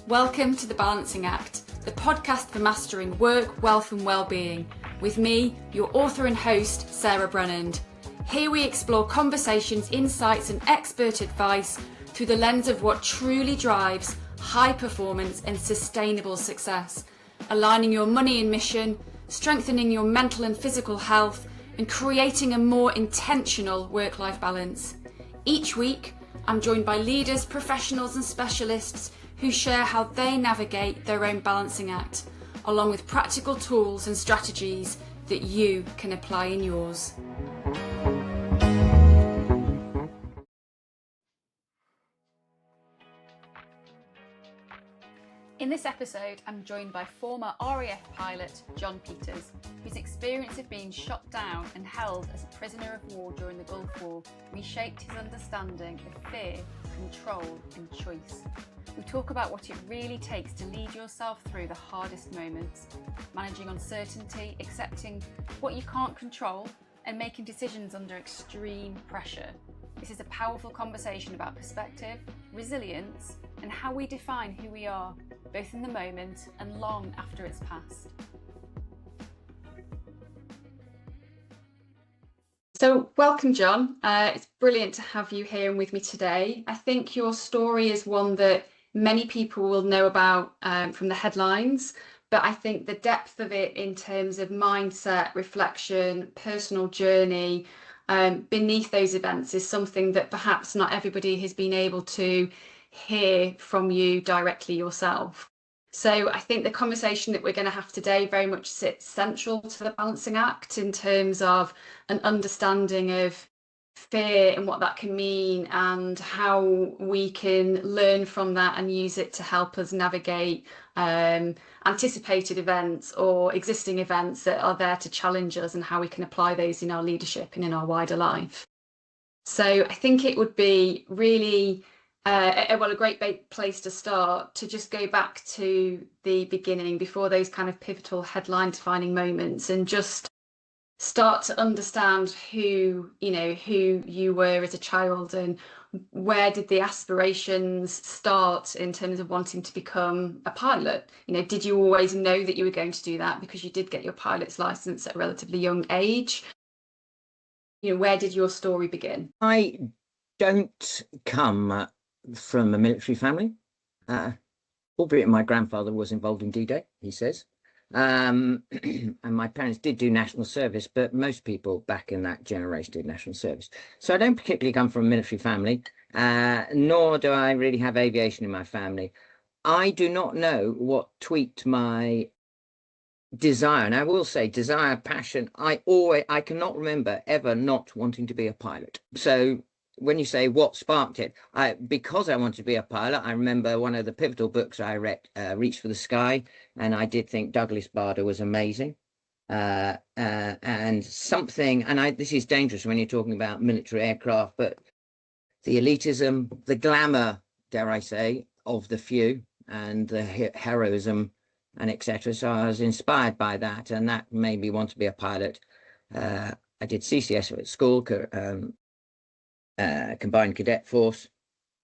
Welcome to The Balancing Act, the podcast for mastering work, wealth and well-being, with me, your author and host, Sarah Brennand. Here we explore conversations, insights and expert advice through the lens of what truly drives high performance and sustainable success, aligning your money and mission, strengthening your mental and physical health, and creating a more intentional work-life balance. Each week, I'm joined by leaders, professionals and specialists who share how they navigate their own balancing act, along with practical tools and strategies that you can apply in yours. In this episode, I'm joined by former RAF pilot John Peters, whose experience of being shot down and held as a prisoner of war during the Gulf War reshaped his understanding of fear, control and choice. We talk about what it really takes to lead yourself through the hardest moments, managing uncertainty, accepting what you can't control and making decisions under extreme pressure. This is a powerful conversation about perspective, resilience and how we define who we are, both in the moment and long after it's passed. So welcome, John. It's brilliant to have you here and with me today. I think your story is one that many people will know about from the headlines, but I think the depth of it in terms of mindset, reflection, personal journey beneath those events is something that perhaps not everybody has been able to hear from you directly yourself. So I think the conversation that we're going to have today very much sits central to the balancing act in terms of an understanding of fear and what that can mean and how we can learn from that and use it to help us navigate anticipated events or existing events that are there to challenge us and how we can apply those in our leadership and in our wider life. So I think it would be really a great place to start to just go back to the beginning before those kind of pivotal headline defining moments and just start to understand who you were as a child and where did the aspirations start in terms of wanting to become a pilot. Did you always know that you were going to do that because you did get your pilot's license at a relatively young age? Where did your story begin? I don't come from a military family, albeit my grandfather was involved in D-Day, he says. And my parents did do national service, but most people back in that generation did national service. So I don't particularly come from a military family, nor do I really have aviation in my family. I do not know what tweaked my desire, and I will say desire, passion. I cannot remember ever not wanting to be a pilot. So when you say what sparked it, because I wanted to be a pilot, I remember one of the pivotal books I read, Reach for the Sky, and I did think Douglas Bader was amazing. And something, and this is dangerous when you're talking about military aircraft, but the elitism, the glamour, dare I say, of the few, and the heroism, and etc. So I was inspired by that, and that made me want to be a pilot. I did CCS at school. Combined cadet force,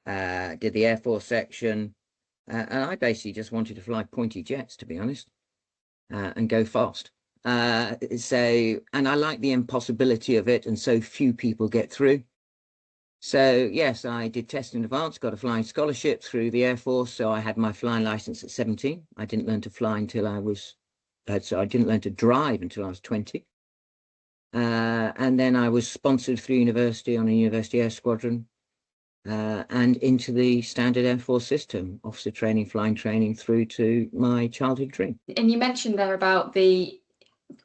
did the Air Force section, and I basically just wanted to fly pointy jets, to be honest, and go fast. And I like the impossibility of it, and so few people get through. So yes, I did test in advance, got a flying scholarship through the Air Force, so I had my flying license at 17. I didn't learn to fly until I didn't learn to drive until I was 20. And then I was sponsored through university on a university air squadron and into the standard Air Force system, officer training, flying training through to my childhood dream. And you mentioned there about the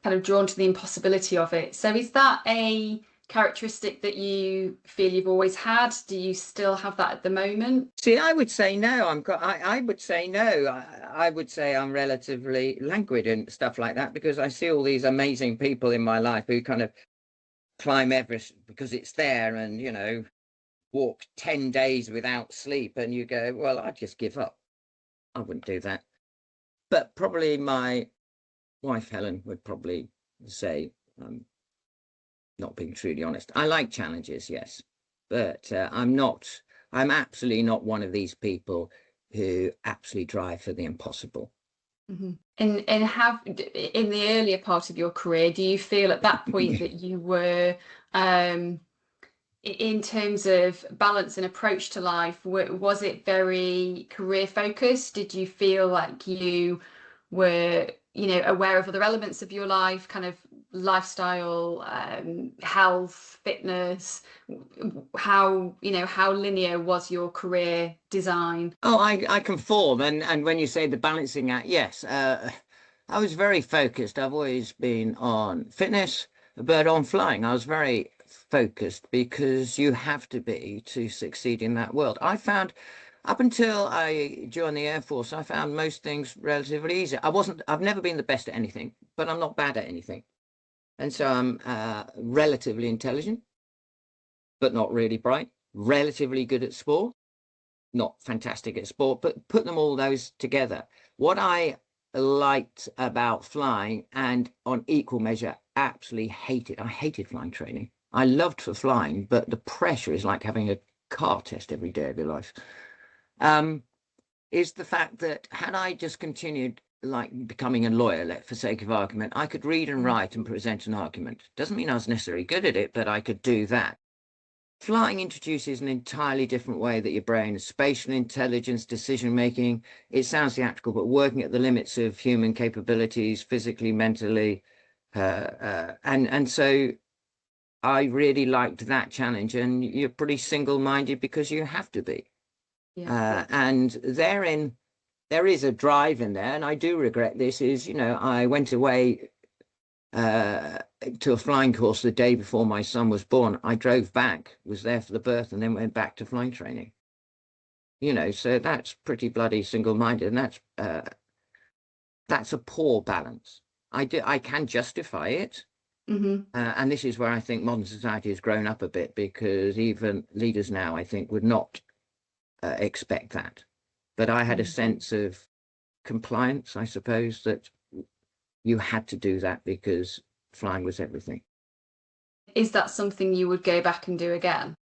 kind of drawn to the impossibility of it. So is that a characteristic that you feel you've always had? Do you still have that at the moment? See, I would say no. I would say no. I would say I'm relatively languid and stuff like that because I see all these amazing people in my life who kind of climb Everest because it's there and, walk 10 days without sleep. And you go, well, I'd just give up. I wouldn't do that. But probably my wife, Helen, would probably say, not being truly honest. I like challenges, yes, but I'm absolutely not one of these people who absolutely drive for the impossible. Mm-hmm. And have in the earlier part of your career, do you feel at that point that you were in terms of balance and approach to life, was it very career focused? Did you feel like you were, aware of other elements of your life, kind of lifestyle, health, fitness? How linear was your career design? Oh, I conform, and when you say the balancing act, yes, I was very focused. I've always been on fitness, but on flying, I was very focused because you have to be to succeed in that world. I found up until I joined the Air Force, I found most things relatively easy. I've never been the best at anything, but I'm not bad at anything. And so I'm relatively intelligent, but not really bright, relatively good at sport, not fantastic at sport, but put them all those together. What I liked about flying and on equal measure, absolutely hated. I hated flying training. I loved for flying, but the pressure is like having a car test every day of your life. Is the fact that had I just continued like becoming a lawyer, for sake of argument, I could read and write and present an argument. Doesn't mean I was necessarily good at it, but I could do that. Flying introduces an entirely different way that your brain is spatial intelligence, decision making. It sounds theatrical, but working at the limits of human capabilities, physically, mentally, and so I really liked that challenge. And you're pretty single-minded because you have to be. Yeah. And therein, there is a drive in there, and I do regret this. I went away to a flying course the day before my son was born. I drove back, was there for the birth, and then went back to flying training. So that's pretty bloody single-minded, and that's a poor balance. I can justify it, Mm-hmm. and this is where I think modern society has grown up a bit, because even leaders now, I think, would not expect that. But I had a sense of compliance, I suppose, that you had to do that because flying was everything. Is that something you would go back and do again?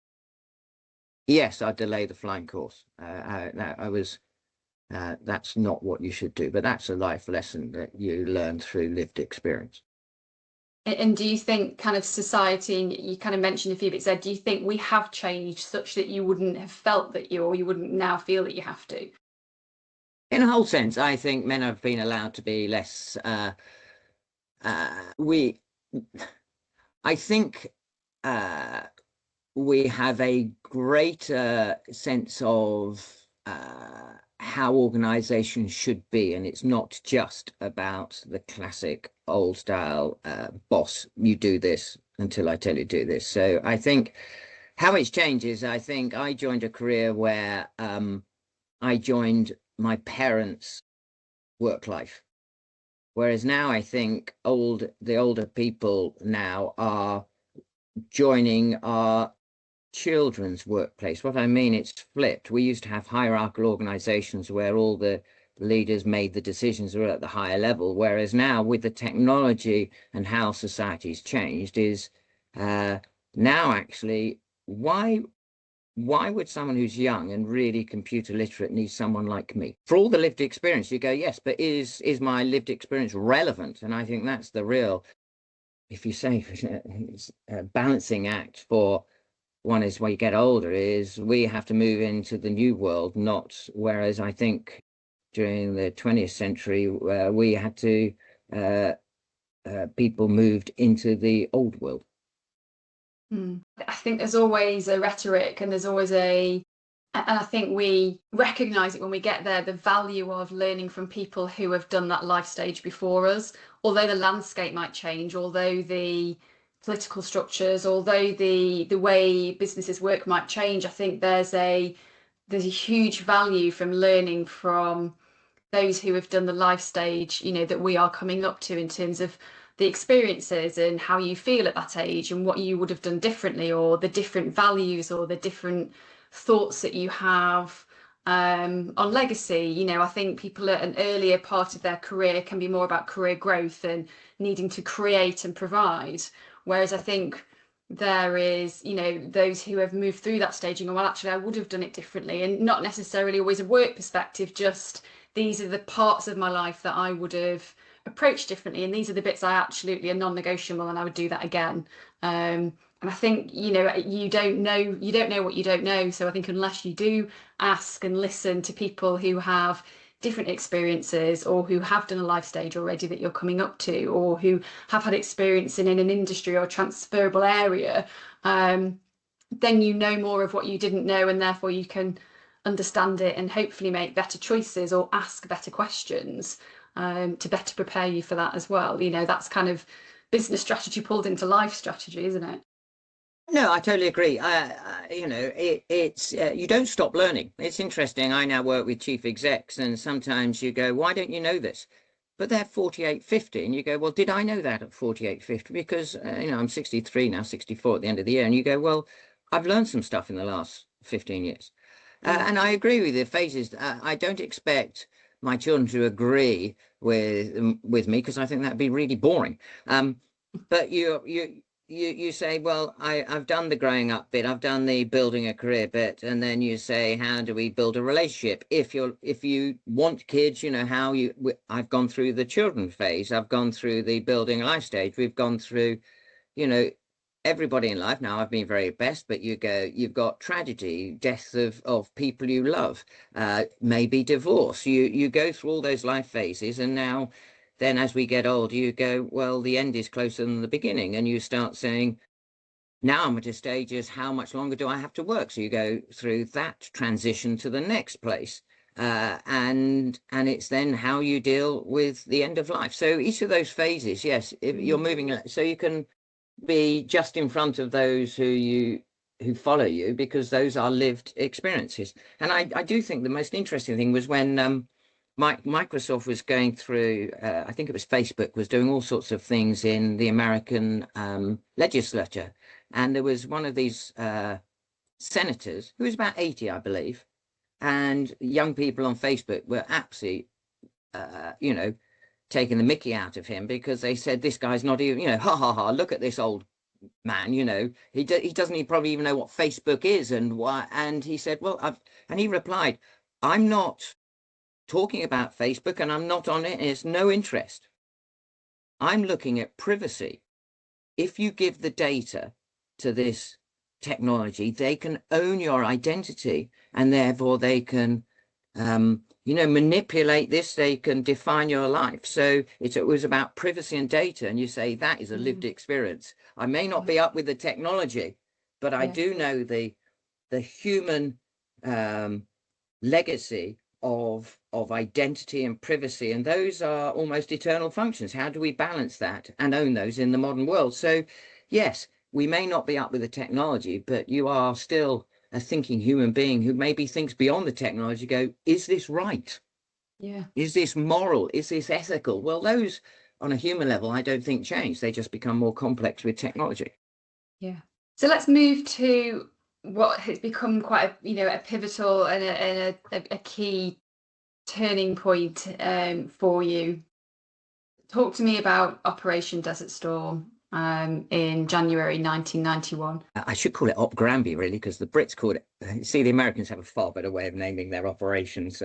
Yes, I'd delay the flying course. That's not what you should do, but that's a life lesson that you learn through lived experience. And do you think kind of society, and you kind of mentioned a few bits there, do you think we have changed such that you wouldn't have felt that or you wouldn't now feel that you have to? In a whole sense, I think men have been allowed to be less. We, I think, we have a greater sense of how organizations should be, and it's not just about the classic old style boss, you do this until I tell you to do this. So I think how it's changed is, I think I joined a career where I joined my parents' work life, whereas now I think the older people now are joining our children's workplace. What I mean, it's flipped. We used to have hierarchical organizations where all the leaders made the decisions were at the higher level, whereas now with the technology and how society's changed is now actually why would someone who's young and really computer literate need someone like me? For all the lived experience, you go, yes, but is my lived experience relevant? And I think that's the real, if you say balancing act for one is when you get older, is we have to move into the new world, not whereas I think during the 20th century we had to people moved into the old world. I think there's always a rhetoric and there's always and I think we recognize it when we get there, the value of learning from people who have done that life stage before us. Although the landscape might change, although the political structures, although the way businesses work might change, I think there's a huge value from learning from those who have done the life stage, that we are coming up to, in terms of the experiences and how you feel at that age and what you would have done differently, or the different values or the different thoughts that you have on legacy. I think people at an earlier part of their career can be more about career growth and needing to create and provide. Whereas I think there is, you know, those who have moved through that stage and go, well, actually, I would have done it differently, and not necessarily always a work perspective, just these are the parts of my life that I would have approached differently, and these are the bits I absolutely are non-negotiable, and I would do that again. And I think, you know, you don't know what you don't know. So I think unless you do ask and listen to people who have different experiences, or who have done a life stage already that you're coming up to, or who have had experience in an industry or transferable area, then you know more of what you didn't know, and therefore you can understand it and hopefully make better choices or ask better questions, to better prepare you for that as well. You know, that's kind of business strategy pulled into life strategy, isn't it? No, I totally agree. You know, it's you don't stop learning. It's interesting. I now work with chief execs, and sometimes you go, "Why don't you know this?" But they're 48, 50, and you go, "Well, did I know that at 48, 50?" Because you know, I'm 63 now, 64 at the end of the year, and you go, "Well, I've learned some stuff in the last 15 years." Yeah. And I agree with the phases. I don't expect my children to agree with me, because I think that'd be really boring. But you say, well, I've done the growing up bit, I've done the building a career bit, and then you say, how do we build a relationship? If you want kids, you know how I've gone through the children phase, I've gone through the building a life stage, we've gone through, you know, everybody in life. Now I've been very best, but you've got tragedy, death of people you love, maybe divorce. You go through all those life phases, and now then as we get older, you go, well, the end is closer than the beginning, and you start saying, now I'm at a stage is how much longer do I have to work? So you go through that transition to the next place. And it's then how you deal with the end of life. So each of those phases, yes, if you're moving, so you can be just in front of those who follow you, because those are lived experiences. And I do think the most interesting thing was when Microsoft was going through, I think it was Facebook, was doing all sorts of things in the American legislature. And there was one of these senators who was about 80, I believe. And young people on Facebook were absolutely, you know, taking the mickey out of him, because they said, this guy's not even, you know, ha ha ha, look at this old man, you know, he doesn't even probably even know what Facebook is and why. And he said, well, and he replied, I'm not talking about Facebook, and I'm not on it, and it's no interest. I'm looking at privacy. If you give the data to this technology, they can own your identity, and therefore they can you know, manipulate this, they can define your life. So it was about privacy and data. And you say that is a lived experience. I may not be up with the technology, but I Yeah. do know the human legacy of identity and privacy, and those are almost eternal functions. How do we balance that and own those in the modern world? So yes, we may not be up with the technology, but you are still a thinking human being who maybe thinks beyond the technology. Go, is this right? Yeah. Is this moral? Is this ethical? Well, those on a human level, I don't think change. They just become more complex with technology. Yeah. So let's move to what has become quite a, you know, a pivotal and a key turning point, for you. Talk to me about Operation Desert Storm, in January 1991. I should call it Op Granby, really, because the Brits called it. See, the Americans have a far better way of naming their operations.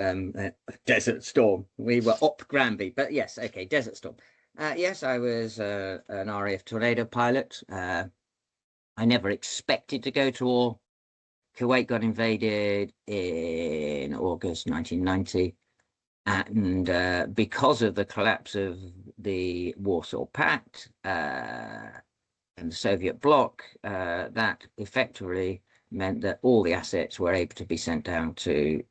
Desert Storm. We were Op Granby, but yes, okay, Desert Storm. Yes, I was an RAF Tornado pilot. I never expected to go to war. Kuwait got invaded in August 1990. And because of the collapse of the Warsaw Pact and the Soviet bloc, that effectively meant that all the assets were able to be sent down to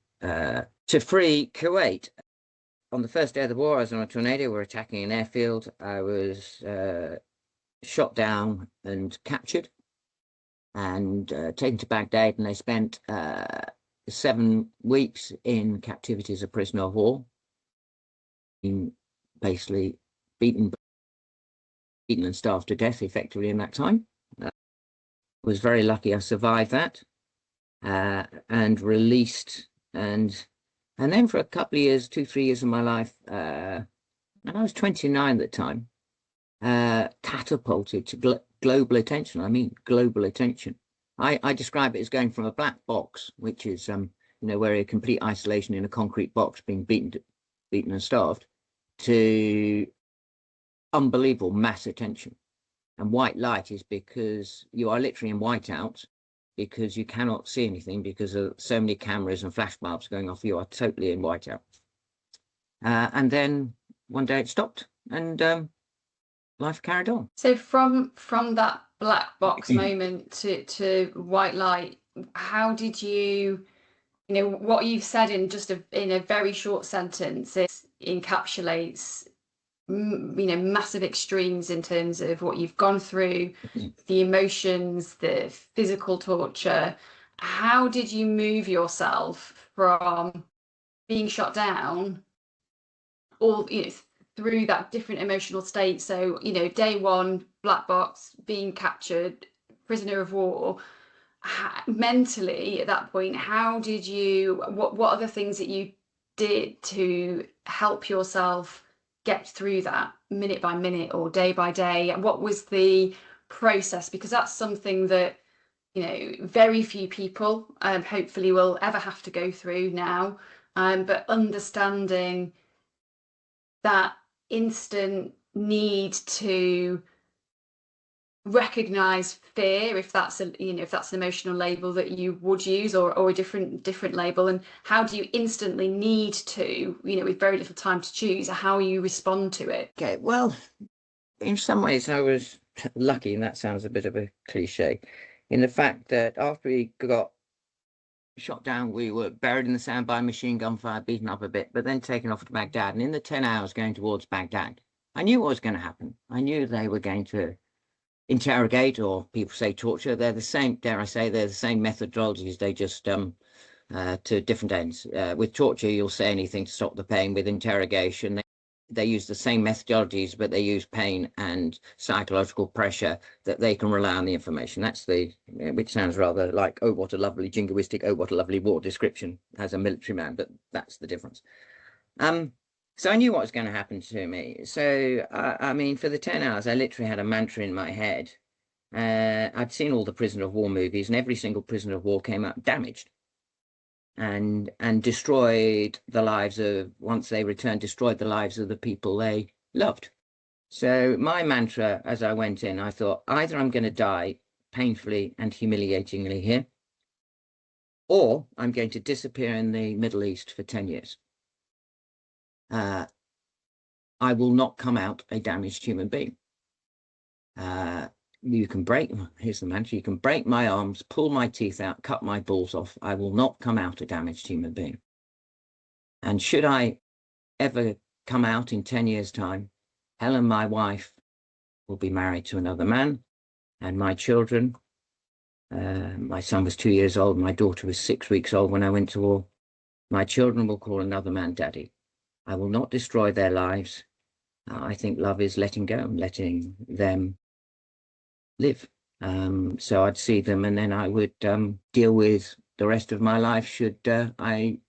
free Kuwait. On the first day of the war, I was on a tornado. We were attacking an airfield. I was shot down and captured and taken to Baghdad, and they spent 7 weeks in captivity as a prisoner of war, being basically beaten and starved to death effectively in that time. Was very lucky I survived that, and released, and then for a couple of years, 2-3 years of my life, and I was 29 at the time, catapulted to global attention. I mean, global attention. I describe it as going from a black box, which is, where a complete isolation in a concrete box being beaten and starved, to unbelievable mass attention. And white light is because you are literally in whiteout, because you cannot see anything because of so many cameras and flash bulbs going off. You are totally in whiteout. And then one day it stopped, and life carried on. So from that black box moment to white light, how did you, what you've said in just in a very short sentence, it encapsulates massive extremes in terms of what you've gone through, the emotions, the physical torture. How did you move yourself from being shot down all through that different emotional state? So day one, black box, being captured, prisoner of war. Mentally at that point, how did you, what are the things that you did to help yourself get through that minute by minute or day by day? What was the process? Because that's something that very few people hopefully will ever have to go through now, but understanding that instant need to recognize fear, if that's if that's an emotional label that you would use, or a different label, and how do you instantly need to, with very little time to choose, how you respond to it? Okay, well, in some ways I was lucky, and that sounds a bit of a cliche, in the fact that after we got shot down, we were buried in the sand by machine gun fire, beaten up a bit, but then taken off to Baghdad. And in the 10 hours going towards Baghdad, I knew what was going to happen. I knew they were going to interrogate, or people say torture. They're the same, dare I say, they're the same methodologies. They just to different ends. With torture, you'll say anything to stop the pain. With interrogation, they use the same methodologies, but they use pain and psychological pressure that they can rely on the information. That's which sounds rather like, oh, what a lovely jingoistic, oh, what a lovely war description as a military man, but that's the difference. So I knew what was going to happen to me. So, I mean, for the 10 hours, I literally had a mantra in my head. I'd seen all the prisoner of war movies, and every single prisoner of war came out damaged and destroyed the lives of, once they returned, destroyed the lives of the people they loved. So my mantra as I went in, I thought, either I'm going to die painfully and humiliatingly here, or I'm going to disappear in the Middle East for 10 years. I will not come out a damaged human being. You can break, here's the mantra, you can break my arms, pull my teeth out, cut my balls off. I will not come out a damaged human being. And should I ever come out in 10 years' time, Helen, my wife, will be married to another man, and my children, my son was 2 years old, my daughter was 6 weeks old when I went to war. My children will call another man daddy. I will not destroy their lives. I think love is letting go and letting them live. So I'd see them, and then I would deal with the rest of my life should I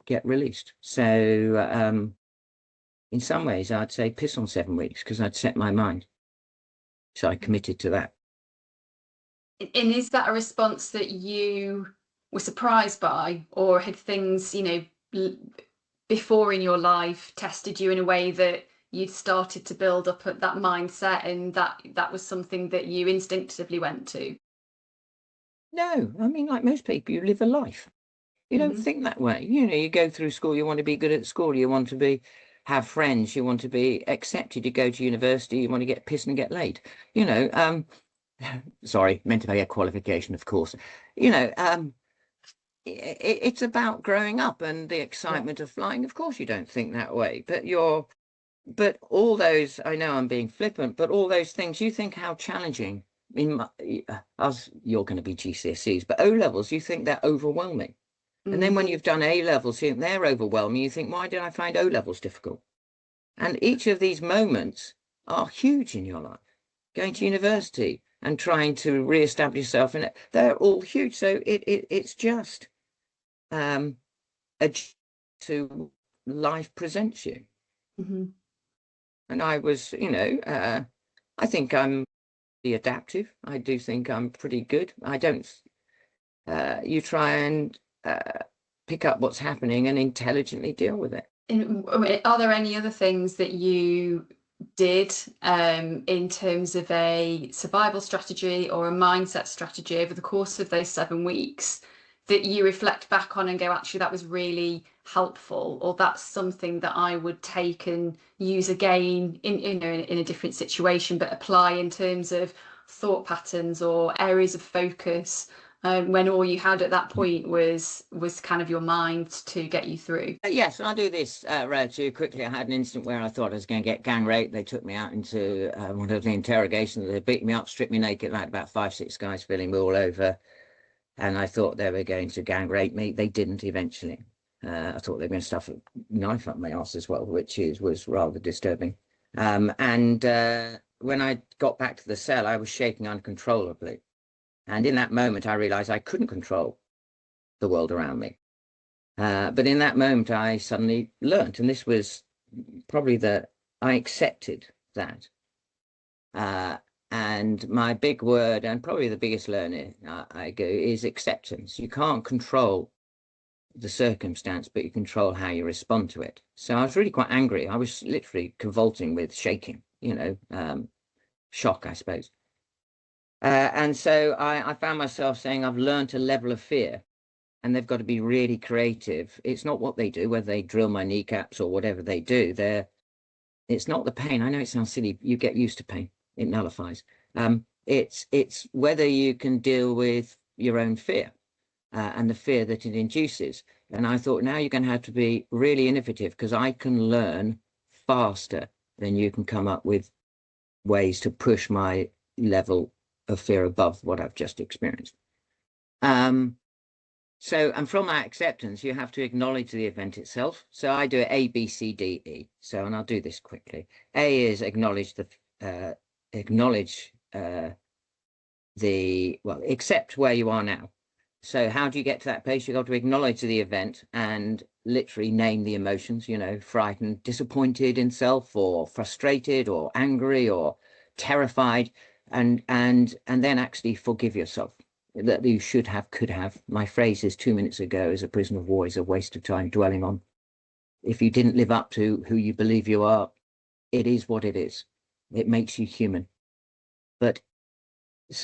get released. So in some ways, I'd say piss on 7 weeks, because I'd set my mind. So I committed to that. And is that a response that you were surprised by, or had things, before in your life tested you in a way that you'd started to build up that mindset, and that was something that you instinctively went to? No, I mean, like most people, you live a life. You don't think that way. You go through school, you want to be good at school, you want to have friends, you want to be accepted, you go to university, you want to get pissed and get laid. Sorry, meant to be a qualification, of course. It's about growing up and the excitement of flying. Of course you don't think that way, but all those, I know I'm being flippant, but all those things, you think how challenging. I mean, you're going to be GCSEs, but O levels, you think they're overwhelming. And then when you've done A levels, you think they're overwhelming. You think, why did I find O levels difficult? And each of these moments are huge in your life. Going to university and trying to re-establish yourself in it, they're all huge. So it's just to life presents you. And I was, I think I'm the adaptive. I do think I'm pretty good. I don't, you try and pick up what's happening and intelligently deal with it. Are there any other things that you did in terms of a survival strategy or a mindset strategy over the course of those 7 weeks that you reflect back on and go, actually, that was really helpful, or that's something that I would take and use again in a different situation, but apply in terms of thought patterns or areas of focus when all you had at that point was kind of your mind to get you through? Yes, I'll do this relatively quickly. I had an incident where I thought I was going to get gang raped. They took me out into one of the interrogations. They beat me up, stripped me naked, like about 5-6 guys filling me all over. And I thought they were going to gang rape me. They didn't eventually. I thought they were going to stuff a knife up my ass as well, which was rather disturbing. And when I got back to the cell, I was shaking uncontrollably. And in that moment, I realized I couldn't control the world around me. But in that moment, I suddenly learned, and this was probably I accepted that. And my big word, and probably the biggest learning I go, is acceptance. You can't control the circumstance, but you control how you respond to it. So I was really quite angry. I was literally convulsing with shaking, shock, I suppose. And so I found myself saying, I've learned a level of fear, and they've got to be really creative. It's not what they do, whether they drill my kneecaps or whatever they do. It's not the pain. I know it sounds silly. You get used to pain. It nullifies. It's whether you can deal with your own fear and the fear that it induces. And I thought, now you're going to have to be really innovative, because I can learn faster than you can come up with ways to push my level of fear above what I've just experienced. And from that acceptance, you have to acknowledge the event itself. So I do it A, B, C, D, E. So, and I'll do this quickly. A is acknowledge accept where you are now. So how do you get to that place? You've got to acknowledge the event and literally name the emotions, frightened, disappointed in self, or frustrated, or angry, or terrified, and then actually forgive yourself. That you should have, could have. My phrase is 2 minutes ago as a prisoner of war is a waste of time dwelling on. If you didn't live up to who you believe you are, it is what it is. It makes you human. But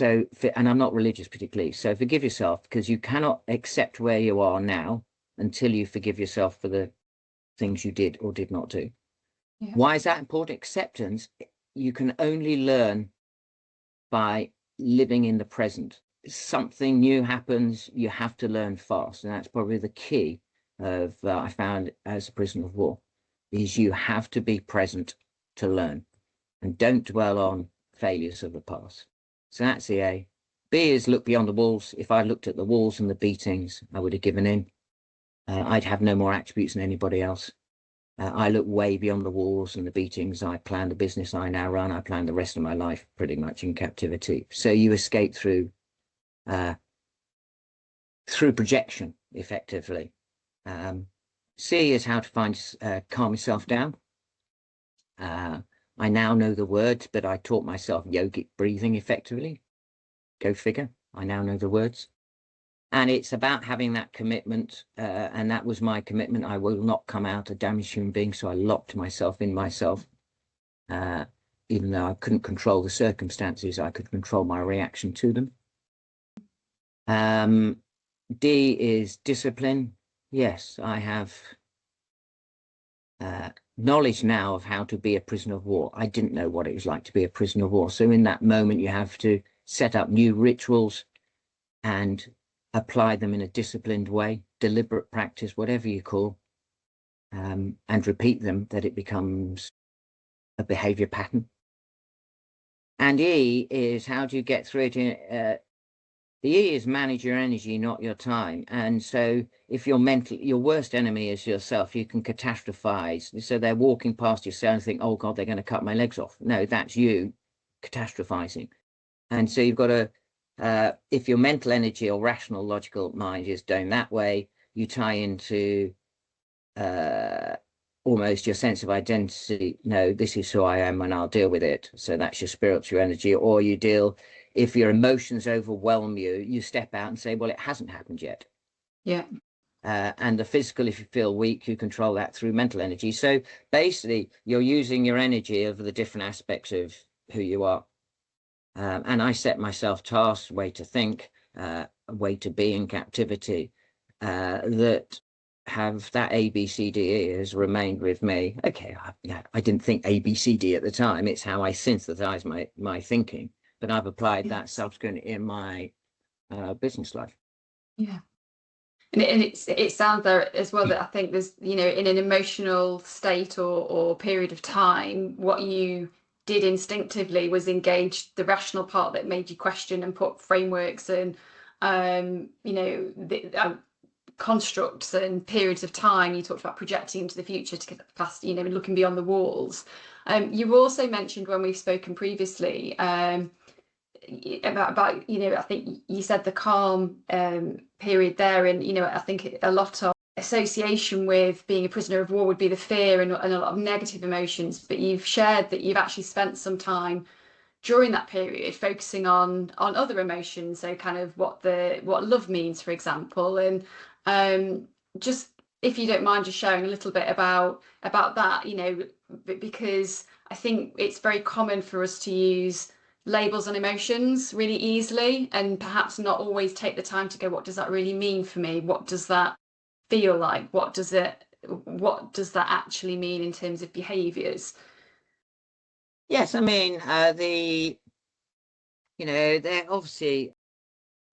and I'm not religious particularly, so forgive yourself, because you cannot accept where you are now until you forgive yourself for the things you did or did not do. Yeah. Why is that important? Acceptance, you can only learn by living in the present. Something new happens, you have to learn fast. And that's probably the key of, I found as a prisoner of war, is you have to be present to learn, and don't dwell on failures of the past. So that's the A. B is look beyond the walls. If I looked at the walls and the beatings, I would have given in. I'd have no more attributes than anybody else. I look way beyond the walls and the beatings. I plan the business I now run. I plan the rest of my life pretty much in captivity. So you escape through projection, effectively. C is how to calm yourself down. I now know the words, but I taught myself yogic breathing effectively. Go figure. I now know the words. And it's about having that commitment. And that was my commitment. I will not come out a damaged human being. So I locked myself in myself. Even though I couldn't control the circumstances, I could control my reaction to them. D is discipline. Yes, I have knowledge now of how to be a prisoner of war. I didn't know what it was like to be a prisoner of war. So in that moment, you have to set up new rituals and apply them in a disciplined way, deliberate practice, whatever you call, and repeat them, that it becomes a behavior pattern. And E is how do you get through it? The E is manage your energy, not your time. And so if your worst enemy is yourself, you can catastrophize. So they're walking past yourself and think, oh God, they're going to cut my legs off. No, that's you catastrophizing. And so you've got to, if your mental energy or rational, logical mind is going that way, you tie into almost your sense of identity. No, this is who I am and I'll deal with it. So that's your spiritual energy. Or you deal, if your emotions overwhelm you, you step out and say, well, it hasn't happened yet. Yeah. And the physical, if you feel weak, you control that through mental energy. So basically, you're using your energy over the different aspects of who you are. And I set myself tasks, way to think, a way to be in captivity, that have that ABCDE has remained with me. Okay, I didn't think ABCD at the time. It's how I synthesize my thinking, but I've applied that subsequently in my business life. Yeah. And it sounds there as well that I think there's, you know, in an emotional state or period of time, what you did instinctively was engage the rational part that made you question and put frameworks and, you know, constructs and periods of time. You talked about projecting into the future to get past, you know, looking beyond the walls. You also mentioned when we've spoken previously, about you know, I think you said the calm period there, and you know, I think a lot of association with being a prisoner of war would be the fear and a lot of negative emotions, but you've shared that you've actually spent some time during that period focusing on other emotions, so kind of what love means, for example, and just if you don't mind just sharing a little bit about that, you know, because I think it's very common for us to use labels on emotions really easily and perhaps not always take the time to go, what does that really mean for me? What does that feel like? What does that actually mean in terms of behaviors? Yes, I mean, you know, they're obviously,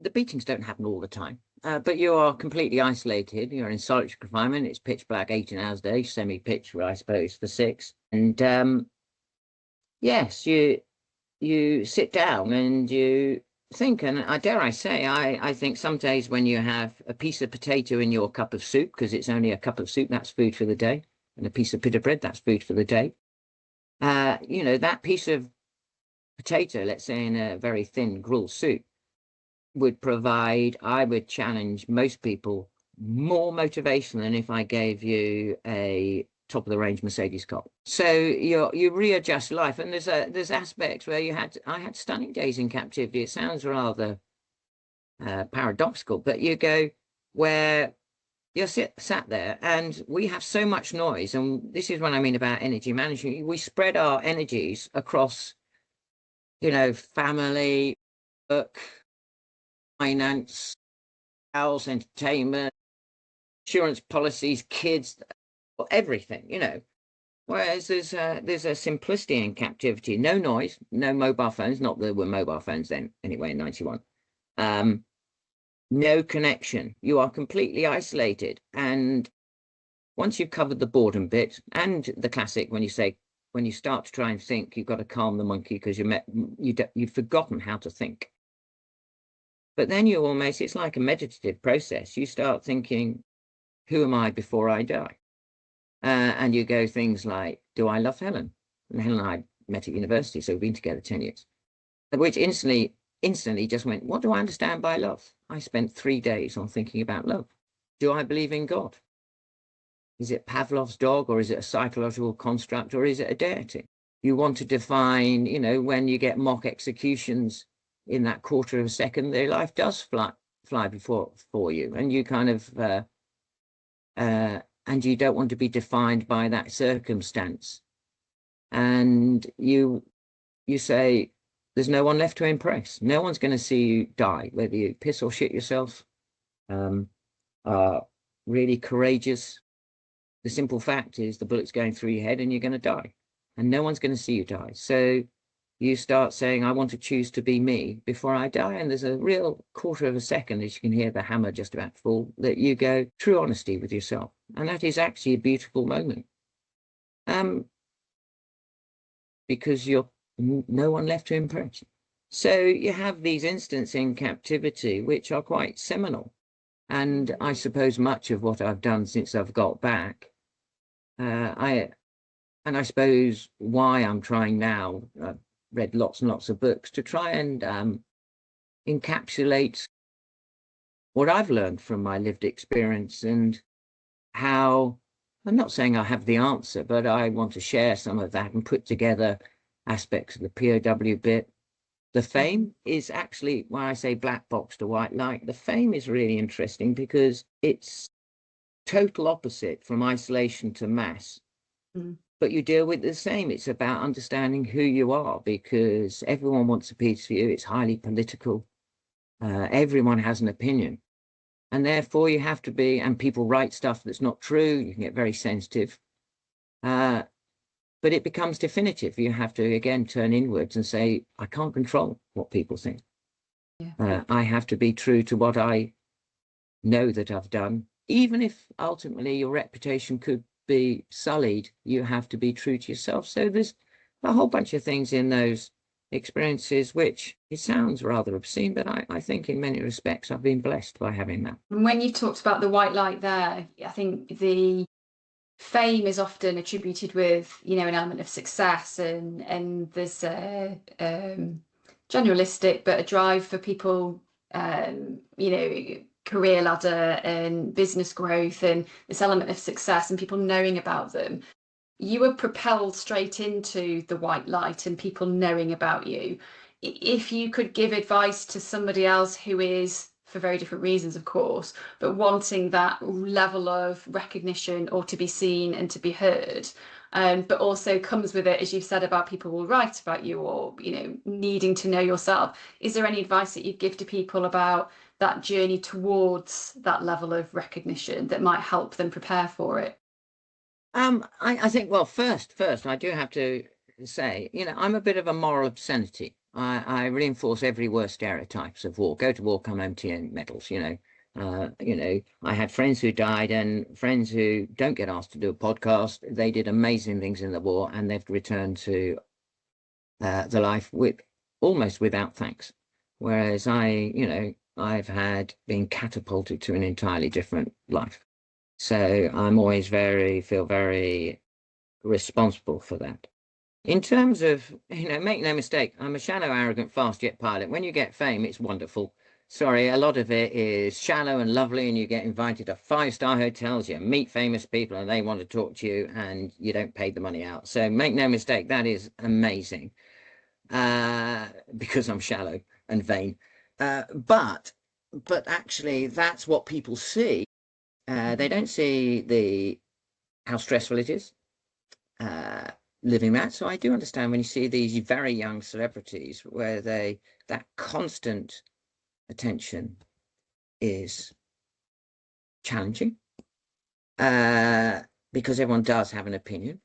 the beatings don't happen all the time, but you are completely isolated. You're in solitary confinement. It's pitch black, 18 hours a day, semi-pitch, I suppose, for 6. And yes, you sit down and you think, and I dare I say, I think some days when you have a piece of potato in your cup of soup, because it's only a cup of soup, that's food for the day, and a piece of pita bread, that's food for the day. You know, that piece of potato, let's say in a very thin gruel soup, would provide, I would challenge most people, more motivation than if I gave you a top of the range Mercedes car. So you readjust life, and there's aspects where I had stunning days in captivity. It sounds rather paradoxical, but you go where you're sat there, and we have so much noise, and this is what I mean about energy management. We spread our energies across, you know, family, work, finance, house, entertainment, insurance policies, kids, everything, you know. Whereas there's a simplicity in captivity, no noise, no mobile phones, not that there were mobile phones then anyway in 91. No connection. You are completely isolated. And once you've covered the boredom bit and the classic, when you start to try and think, you've got to calm the monkey because you've forgotten how to think. But then it's like a meditative process. You start thinking, who am I before I die? And you go things like, do I love Helen? And Helen and I met at university, so we've been together 10 years. Which instantly just went, what do I understand by love? I spent 3 days on thinking about love. Do I believe in God? Is it Pavlov's dog, or is it a psychological construct, or is it a deity? You want to define, you know, when you get mock executions in that quarter of a second, their life does fly for you, and you kind of and you don't want to be defined by that circumstance. And you say, there's no one left to impress. No one's going to see you die, whether you piss or shit yourself, are really courageous. The simple fact is the bullet's going through your head and you're going to die, and no one's going to see you die. So you start saying, I want to choose to be me before I die. And there's a real quarter of a second, as you can hear the hammer just about fall, that you go true honesty with yourself. And that is actually a beautiful moment. Because you're no one left to impress. So you have these instances in captivity, which are quite seminal. And I suppose much of what I've done since I've got back, I suppose why I'm trying now, read lots and lots of books to try and encapsulate what I've learned from my lived experience and how I'm not saying I have the answer, but I want to share some of that and put together aspects of the POW bit. The fame is actually, when I say black box to white light, the fame is really interesting because it's total opposite from isolation to mass. Mm. But you deal with the same. It's about understanding who you are because everyone wants a piece of you. It's highly political. Everyone has an opinion. And therefore you have to be, and people write stuff that's not true. You can get very sensitive. But it becomes definitive. You have to, again, turn inwards and say, I can't control what people think. Yeah. I have to be true to what I know that I've done. Even if ultimately your reputation could be sullied, you have to be true to yourself. So there's a whole bunch of things in those experiences, which it sounds rather obscene, but I think in many respects I've been blessed by having that. And when you talked about the white light there, I think the fame is often attributed with, you know, an element of success, and there's a generalistic but a drive for people, you know, career ladder and business growth, and this element of success and people knowing about them. You were propelled straight into the white light and people knowing about you. If you could give advice to somebody else who is, for very different reasons, of course, but wanting that level of recognition or to be seen and to be heard, but also comes with it, as you've said, about people will write about you, or, you know, needing to know yourself. Is there any advice that you'd give to people about that journey towards that level of recognition that might help them prepare for it? I think, well, first, I do have to say, you know, I'm a bit of a moral obscenity. I reinforce every worst stereotypes of war. Go to war, come empty and medals, you know. I had friends who died and friends who don't get asked to do a podcast. They did amazing things in the war and they've returned to the life with almost without thanks. Whereas I've had been catapulted to an entirely different life. So I'm always feel very responsible for that. In terms of, you know, make no mistake, I'm a shallow, arrogant, fast jet pilot. When you get fame, it's wonderful. Sorry, a lot of it is shallow and lovely, and you get invited to five-star hotels, you meet famous people, and they want to talk to you, and you don't pay the money out. So make no mistake, that is amazing, because I'm shallow and vain. But actually, that's what people see. They don't see how stressful it is living that. So I do understand when you see these very young celebrities where that constant attention is challenging, because everyone does have an opinion.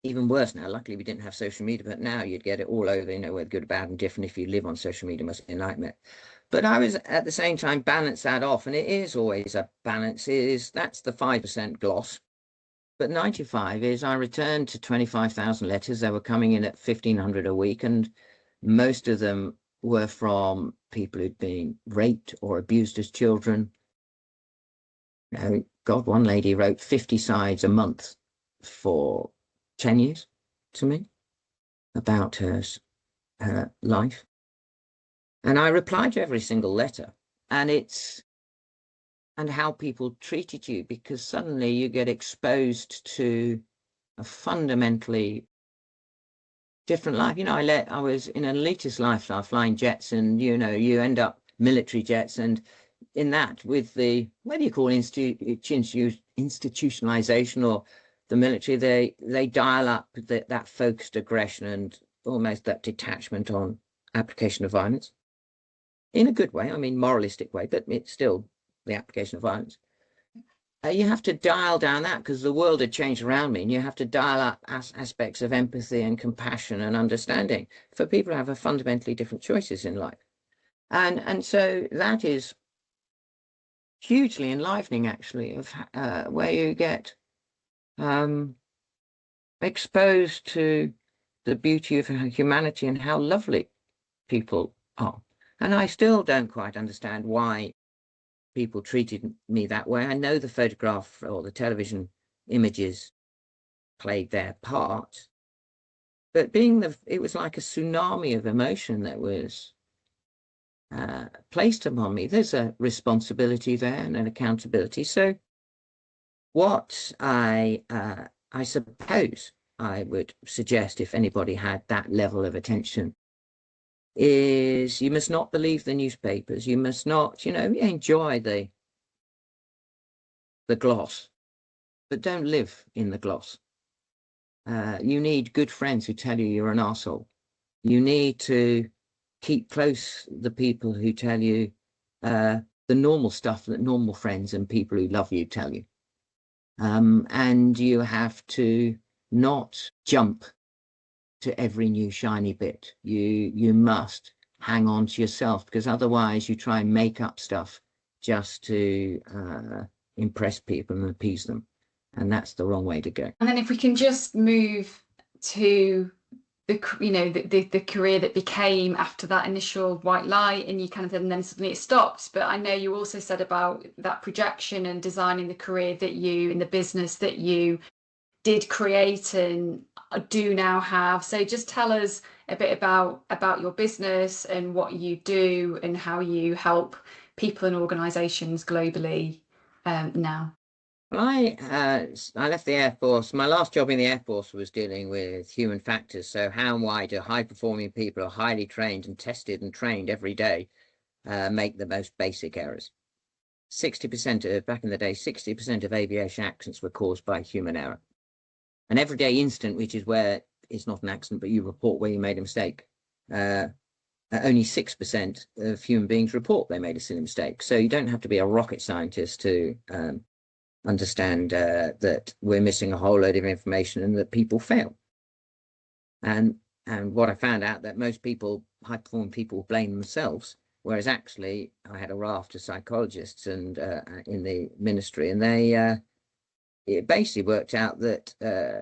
Even worse now, luckily we didn't have social media, but now you'd get it all over, you know, whether good, bad, and different. If you live on social media, it must be a nightmare. But I was at the same time balance that off, and it is always a balance. That's the 5% gloss, but 95 is I returned to 25,000 letters. They were coming in at 1,500 a week, and most of them were from people who'd been raped or abused as children. You know, God, one lady wrote 50 sides a month for 10 years to me about her life. And I replied to every single letter, and how people treated you, because suddenly you get exposed to a fundamentally different life. You know, I was in an elitist lifestyle, flying jets, and, you know, you end up military jets, and in that, with the, whether you call institutionalization or the military, they dial up that focused aggression and almost that detachment on application of violence in a good way. I mean, moralistic way, but it's still the application of violence. You have to dial down that because the world had changed around me, and you have to dial up aspects of empathy and compassion and understanding for people who have a fundamentally different choices in life. And so that is hugely enlivening, actually, of where you get exposed to the beauty of humanity and how lovely people are. And I still don't quite understand why people treated me that way. I know the photograph or the television images played their part, but it was like a tsunami of emotion that was placed upon me. There's a responsibility there and an accountability. So What I suppose I would suggest, if anybody had that level of attention, is you must not believe the newspapers. You must not, enjoy the gloss, but don't live in the gloss. You need good friends who tell you you're an arsehole. You need to keep close the people who tell you the normal stuff that normal friends and people who love you tell you. And you have to not jump to every new shiny bit. You must hang on to yourself, because otherwise you try and make up stuff just to impress people and appease them. And that's the wrong way to go. And then if we can just move to the career that became after that initial white light, and you kind of, and then suddenly it stopped. But I know you also said about that projection and designing the career that you, in the business that you did create and do now have. So just tell us a bit about your business and what you do and how you help people and organizations globally now. Well, I left the Air Force. My last job in the Air Force was dealing with human factors. So how and why do high-performing people who are highly trained and tested and trained every day make the most basic errors? 60% of, back in the day, 60% of aviation accidents were caused by human error. An everyday incident, which is where it's not an accident, but you report where you made a mistake. Only 6% of human beings report they made a silly mistake. So you don't have to be a rocket scientist to understand that we're missing a whole load of information and that people fail. And what I found out, that most people, high performing people, blame themselves, whereas actually I had a raft of psychologists and in the ministry, and they it basically worked out that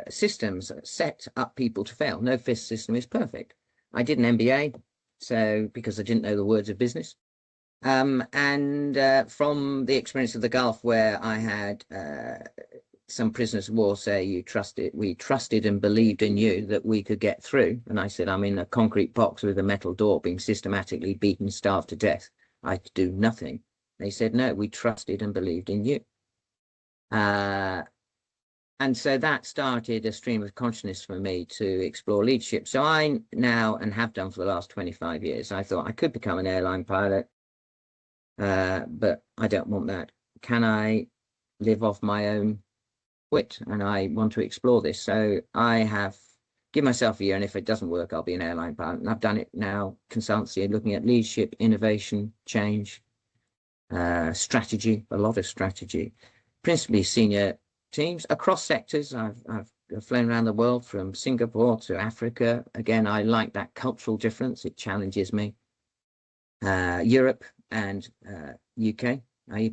systems set up people to fail. No fifth system is perfect. I did an MBA, so because I didn't know the words of business. And from the experience of the Gulf, where I had some prisoners of war say, we trusted and believed in you that we could get through. And I said, I'm in a concrete box with a metal door being systematically beaten, starved to death. I could do nothing. They said, no, we trusted and believed in you. And so that started a stream of consciousness for me to explore leadership. So I now, and have done for the last 25 years, I thought I could become an airline pilot, but I don't want that. Can I live off my own wit? And I want to explore this. So I have given myself a year, and if it doesn't work, I'll be an airline pilot. And I've done it now, consultancy, looking at leadership, innovation, change, strategy, a lot of strategy, principally senior teams across sectors. I've flown around the world from Singapore to Africa. Again, I like that cultural difference. It challenges me. Europe and UK. I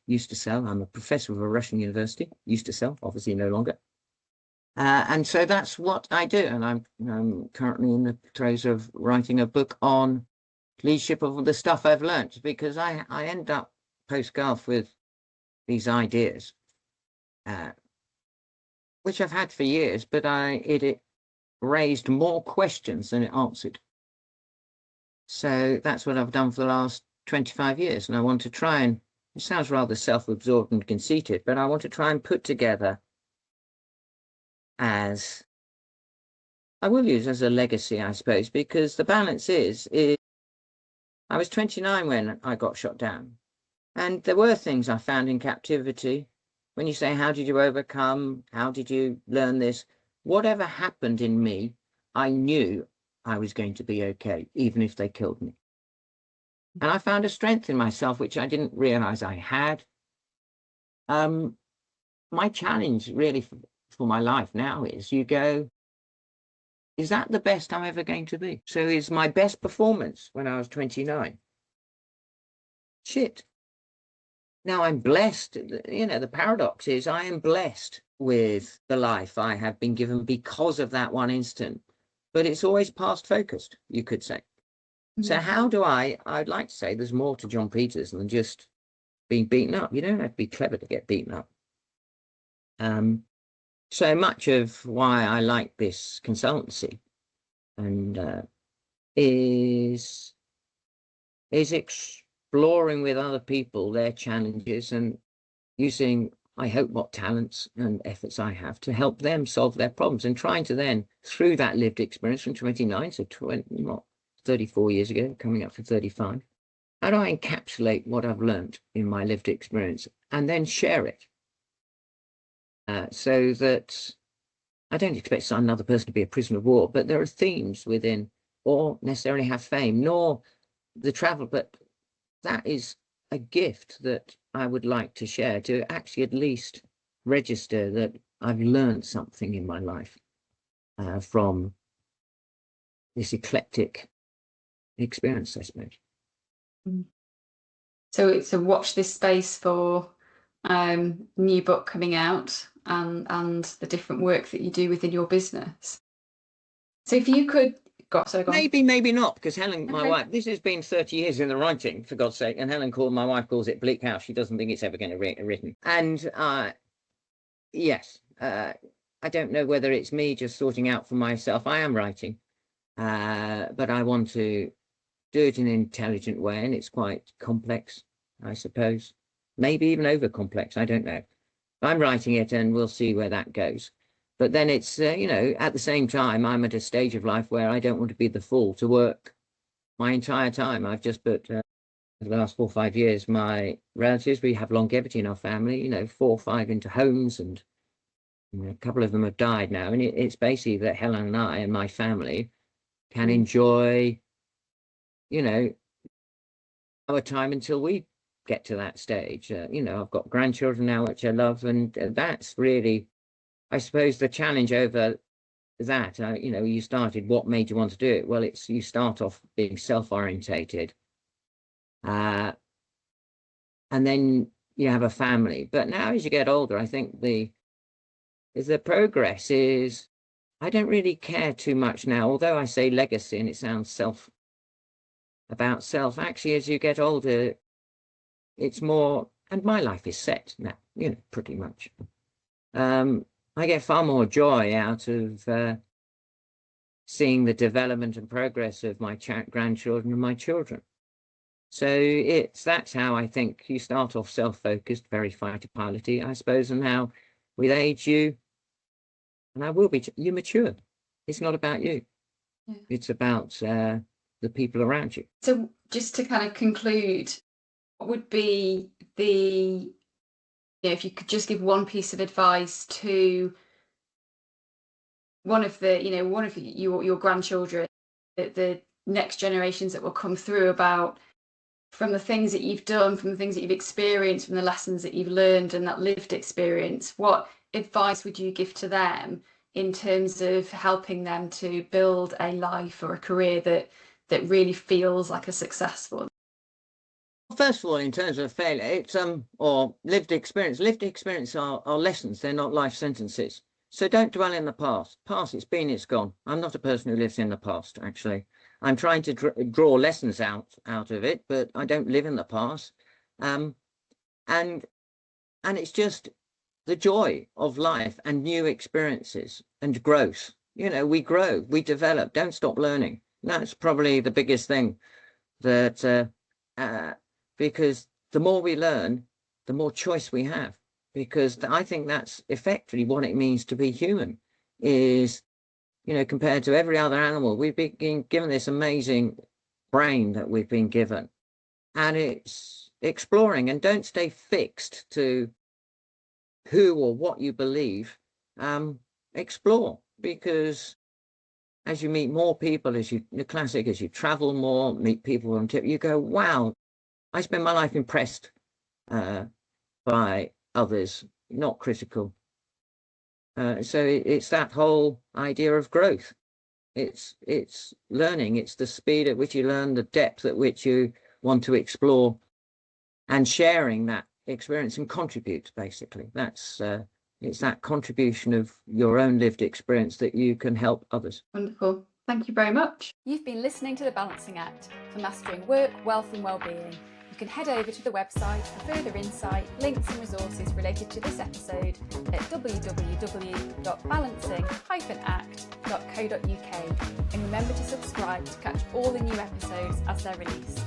used to sell. I'm a professor of a Russian university. Used to sell, obviously no longer. And so that's what I do. And I'm currently in the throes of writing a book on leadership of the stuff I've learned, because I end up post-Gulf with these ideas, which I've had for years, but it raised more questions than it answered. So that's what I've done for the last 25 years. And I want to try and, it sounds rather self-absorbed and conceited, but I want to try and put together as, I will use as a legacy, I suppose, because the balance is I was 29 when I got shot down. And there were things I found in captivity. When you say, how did you overcome? How did you learn this? Whatever happened in me, I knew I was going to be okay, even if they killed me. And I found a strength in myself, which I didn't realize I had. My challenge really for my life now is, you go, is that the best I'm ever going to be? So is my best performance when I was 29? Shit. Now I'm blessed. The paradox is I am blessed with the life I have been given because of that one instant, but it's always past focused, you could say. So how do I'd like to say there's more to John Peters than just being beaten up. You don't have to be clever to get beaten up. So much of why I like this consultancy and is exploring with other people their challenges and using I hope, what talents and efforts I have to help them solve their problems, and trying to then, through that lived experience from 29, so 34 years ago, coming up for 35, how do I encapsulate what I've learned in my lived experience and then share it? So that I don't expect another person to be a prisoner of war, but there are themes within, or necessarily have fame, nor the travel, but that is a gift that I would like to share, to actually at least register that I've learned something in my life from this eclectic experience, I suppose. So watch this space for new book coming out and the different work that you do within your business. So if you could go on. Maybe not, because Helen, my Okay. wife, this has been 30 years in the writing, for God's sake, and my wife calls it Bleak House. She doesn't think it's ever going to be written. And yes, I don't know whether it's me just sorting out for myself. I am writing, but I want to do it in an intelligent way, and it's quite complex, I suppose. Maybe even over complex, I don't know. I'm writing it, and we'll see where that goes. But then it's, at the same time, I'm at a stage of life where I don't want to be the fool to work my entire time. I've just put, the last 4 or 5 years, my relatives, we have longevity in our family, 4 or 5 into homes, and a couple of them have died now. And it's basically that Helen and I and my family can enjoy, our time until we get to that stage. I've got grandchildren now, which I love, and that's really, I suppose, the challenge over that. You started, what made you want to do it? Well, you start off being self-orientated, and then you have a family. But now, as you get older, I think the progress is, I don't really care too much now, although I say legacy and it sounds about self. Actually, as you get older, it's more, and my life is set now, pretty much. I get far more joy out of seeing the development and progress of my grandchildren and my children. So that's how I think you start off self-focused, very fighter piloty, I suppose, and now with age you mature. It's not about you. Yeah. It's about the people around you. So just to kind of conclude, what would be if you could just give one piece of advice to one of your grandchildren, the next generations that will come through, about from the things that you've done, from the things that you've experienced, from the lessons that you've learned and that lived experience, what advice would you give to them in terms of helping them to build a life or a career that really feels like a successful? First of all, in terms of failure, it's or lived experience. Lived experience are lessons. They're not life sentences. So don't dwell in the past. Past, it's been, it's gone. I'm not a person who lives in the past, actually. I'm trying to draw lessons out of it, but I don't live in the past. And it's just the joy of life and new experiences and growth. We grow, we develop. Don't stop learning. That's probably the biggest thing, that because the more we learn, the more choice we have. Because I think that's effectively what it means to be human, is, compared to every other animal, we've been given this amazing brain that we've been given. And it's exploring, and don't stay fixed to who or what you believe. Explore, because as you meet more people, as you travel more, meet people on tip, you go, wow, I spend my life impressed by others, not critical. So it's that whole idea of growth. It's learning. It's the speed at which you learn, the depth at which you want to explore, and sharing that experience and contribute. Basically, it's that contribution of your own lived experience that you can help others. Wonderful. Thank you very much. You've been listening to The Balancing Act for mastering work, wealth and well-being. You can head over to the website for further insight, links and resources related to this episode at www.balancing-act.co.uk, and remember to subscribe to catch all the new episodes as they're released.